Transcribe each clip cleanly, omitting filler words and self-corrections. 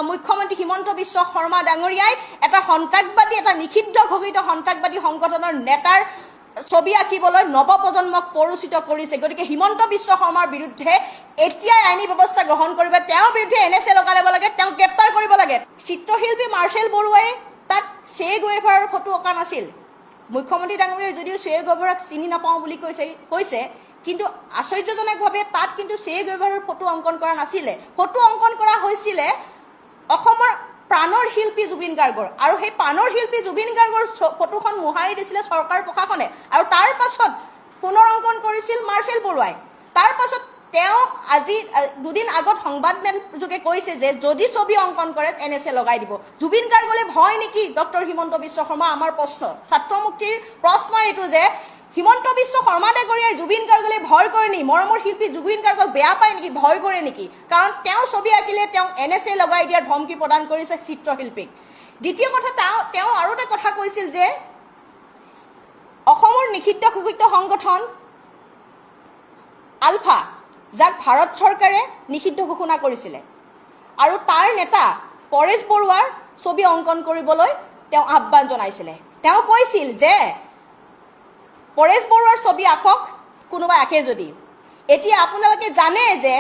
মুখ্যমন্ত্ৰী হিমন্ত বিশ্ব শৰ্মা ডাঙৰীয়াই এটা সন্ত্ৰাসবাদী এটা নিষিদ্ধ ঘোষিত সন্ত্ৰাসবাদী সংগঠনৰ নেতাৰ ছবি আঁকিবলৈ নৱপ্ৰজন্মক প্ৰৰোচিত কৰিছে। গতিকে হিমন্ত বিশ্ব শৰ্মাৰ বিৰুদ্ধে এতিয়াই আইনী ব্যৱস্থা গ্ৰহণ কৰিব, তেওঁৰ বিৰুদ্ধে NSA লগাই ল'ব লাগে, তেওঁক গ্ৰেপ্তাৰ কৰিব লাগে। চিত্ৰশিল্পী মাৰ্চেল বৰুৱাই তাত চে গুৱেভাৰৰ ফটো অঁকা নাছিল। মুখ্যমন্ত্ৰী ডাঙৰীয়াই যদিও চে গুৱেভাৰক চিনি নাপাওঁ বুলি কৈছে, কিন্তু আশ্চৰ্যজনকভাৱে তাত কিন্তু চে গুৱেভাৰৰ ফটো অংকন কৰা নাছিলে। ফটো অংকন কৰা হৈছিলে অসমৰ প্ৰাণৰ শিল্পী জুবিন গাৰ্গৰ, আৰু সেই প্ৰাণৰ শিল্পী জুবিন গাৰ্গৰ ফটোখন মোহাৰি দিছিলে চৰকাৰ প্ৰশাসনে, আৰু তাৰ পাছত পুনৰ অংকন কৰিছিল মাৰ্চেল বৰুৱাই। তাৰ পাছত তেওঁ আজি দুদিন আগত সংবাদমেল যোগে কৈছে যে যদি ছবি অংকন কৰে NSA লগাই দিব। জুবিন গাৰ্গলৈ ভয় নেকি ডক্টৰ হিমন্ত বিশ্ব শৰ্মা? আমাৰ প্ৰশ্ন, ছাত্ৰ মুক্তিৰ প্ৰশ্ন এইটো যে হিমন্ত বিশ্ব শৰ্মা ডাঙৰীয়াই জুবিন গাৰ্গলৈ ভয় কৰে নেকি? মৰমৰ শিল্পী জুবিন গাৰ্গক বেয়া পায় নেকি, ভয় কৰে নেকি? কাৰণ তেওঁ ছবি আঁকিলে তেওঁক NSA লগাই দিয়াৰ ধমকি প্ৰদান কৰিছে চিত্ৰশিল্পীক। দ্বিতীয় কথা, তেওঁ আৰু এটা কথা কৈছিল যে অসমৰ নিষিদ্ধ ঘোষিত সংগঠন আলফা, যাক ভাৰত চৰকাৰে নিষিদ্ধ ঘোষণা কৰিছিলে, আৰু তাৰ নেতা পৰেশ বৰুৱাৰ ছবি অংকন কৰিবলৈ তেওঁ আহ্বান জনাইছিলে। তেওঁ কৈছিল যে পৰেশ বৰুৱাৰ ছবি আঁকক কোনোবাই আঁকে যদি। এতিয়া আপোনালোকে জানে যে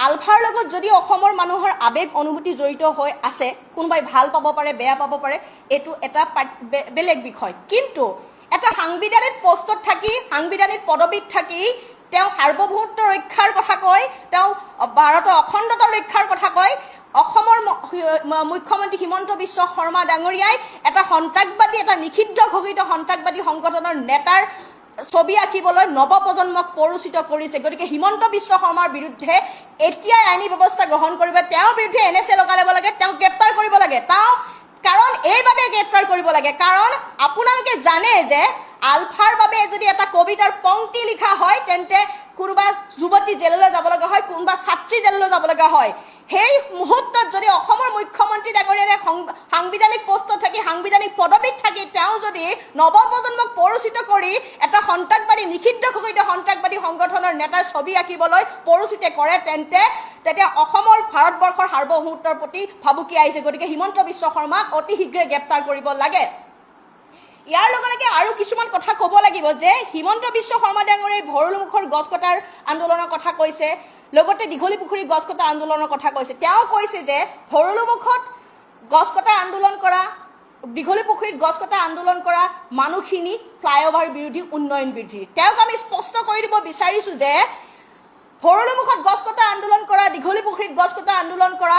আলফাৰ লগত যদি অসমৰ মানুহৰ আৱেগ অনুভূতি জড়িত হৈ আছে, কোনোবাই ভাল পাব পাৰে, বেয়া পাব পাৰে, এইটো এটা বেলেগ বিষয়। কিন্তু এটা সাংবিধানিক পষ্টত থাকি, সাংবিধানিক পদবীত থাকি তেওঁ সাৰ্বভৌমত্ব ৰক্ষাৰ কথা কয়, তেওঁ ভাৰতৰ অখণ্ডতা ৰক্ষাৰ কথা কয়। অসমৰ মুখ্যমন্ত্ৰী হিমন্ত বিশ্ব শৰ্মা ডাঙৰীয়াই এটা সন্ত্ৰাসবাদী এটা নিষিদ্ধ ঘোষিত সন্ত্ৰাসবাদী সংগঠনৰ নেতাৰ ছবি আঁকিবলৈ নৱপ্ৰজন্মক প্ৰৰোচিত কৰিছে। গতিকে হিমন্ত বিশ্ব শৰ্মাৰ বিৰুদ্ধে এতিয়াই আইনী ব্যৱস্থা গ্ৰহণ কৰিব, তেওঁৰ বিৰুদ্ধে NSA লগাই ল'ব লাগে, তেওঁক গ্ৰেপ্তাৰ কৰিব লাগে। কাৰণ এইবাবে গ্ৰেপ্তাৰ কৰিব লাগে, কাৰণ আপোনালোকে জানে যে আলফাৰ বাবে যদি এটা কবিতাৰ পংক্তি লিখা হয় তেন্তে কোনোবা যুৱতী জেললৈ যাব লগা হয়, কোনোবা ছাত্ৰী জেললৈ যাব লগা হয়। সেই মুহূৰ্তত যদি অসমৰ মুখ্যমন্ত্ৰী ডাঙৰীয়াৰে সাংবিধানিক পষ্টত থাকি, সাংবিধানিক পদবীত থাকি তেওঁ যদি নৱপ্ৰজন্মক প্ৰৰোচিত কৰি এটা সন্ত্ৰাসবাদী নিষিদ্ধ ঘোষিত সন্ত্ৰাসবাদী সংগঠনৰ নেতাৰ ছবি আঁকিবলৈ প্ৰৰোচিত কৰে, তেতিয়া অসমৰ ভাৰতবৰ্ষৰ সাৰ্বভৌমত্বৰ প্ৰতি ভাবুকি আহিছে। গতিকে হিমন্ত বিশ্ব শৰ্মাক অতি শীঘ্ৰে গ্ৰেপ্তাৰ কৰিব লাগে। ইয়াৰ লগে লগে আৰু কিছুমান কথা ক'ব লাগিব যে হিমন্ত বিশ্ব শৰ্মা ডাঙৰীয়াই ভৰলুমুখৰ গছ কটাৰ আন্দোলনৰ কথা কৈছে, লগতে দীঘলী পুখুৰীৰ গছ কটা আন্দোলনৰ কথা কৈছে। তেওঁ কৈছে যে ভৰলুমুখত গছ কটা আন্দোলন কৰা, দীঘলী পুখুৰীত গছ কটা আন্দোলন কৰা মানুহখিনি ফ্লাইঅভাৰ বিৰোধী, উন্নয়ন বিৰোধী। তেওঁক আমি স্পষ্ট কৰি দিব বিচাৰিছোঁ যে ভৰলুমুখত গছ কটা আন্দোলন কৰা, দীঘলী পুখুৰীত গছ কটা আন্দোলন কৰা